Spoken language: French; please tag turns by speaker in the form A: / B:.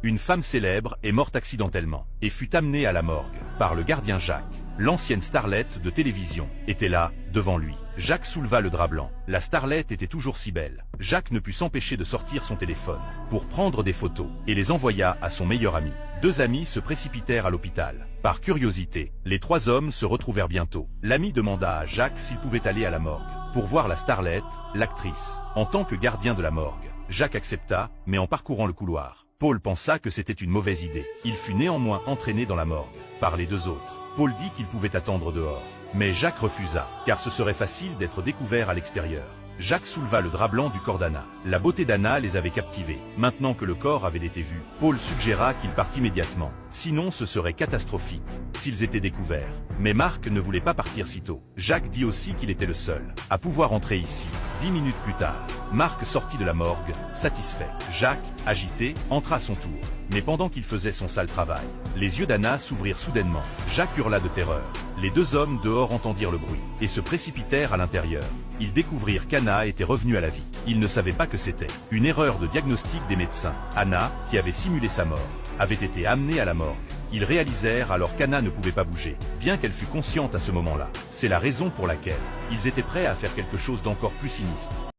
A: Une femme célèbre est morte accidentellement et fut amenée à la morgue par le gardien Jacques. L'ancienne starlette de télévision était là, devant lui. Jacques souleva le drap blanc. La starlette était toujours si belle. Jacques ne put s'empêcher de sortir son téléphone pour prendre des photos et les envoya à son meilleur ami. Deux amis se précipitèrent à l'hôpital. Par curiosité, les trois hommes se retrouvèrent bientôt. L'ami demanda à Jacques s'il pouvait aller à la morgue pour voir la starlette, l'actrice. En tant que gardien de la morgue, Jacques accepta, mais en parcourant le couloir, Paul pensa que c'était une mauvaise idée. Il fut néanmoins entraîné dans la morgue par les deux autres. Paul dit qu'il pouvait attendre dehors, mais Jacques refusa, car ce serait facile d'être découvert à l'extérieur. Jacques souleva le drap blanc du corps d'Anna. La beauté d'Anna les avait captivés. Maintenant que le corps avait été vu, Paul suggéra qu'ils partent immédiatement. Sinon ce serait catastrophique s'ils étaient découverts. Mais Marc ne voulait pas partir si tôt. Jacques dit aussi qu'il était le seul à pouvoir entrer ici. 10 minutes plus tard, Marc sortit de la morgue, satisfait. Jacques, agité, entra à son tour. Mais pendant qu'il faisait son sale travail, les yeux d'Anna s'ouvrirent soudainement. Jacques hurla de terreur. Les deux hommes dehors entendirent le bruit et se précipitèrent à l'intérieur. Ils découvrirent qu'Anna était revenue à la vie. Ils ne savaient pas que c'était une erreur de diagnostic des médecins. Anna, qui avait simulé sa mort, avait été amenée à la morgue. Ils réalisèrent alors qu'Anna ne pouvait pas bouger, bien qu'elle fût consciente à ce moment-là. C'est la raison pour laquelle ils étaient prêts à faire quelque chose d'encore plus sinistre.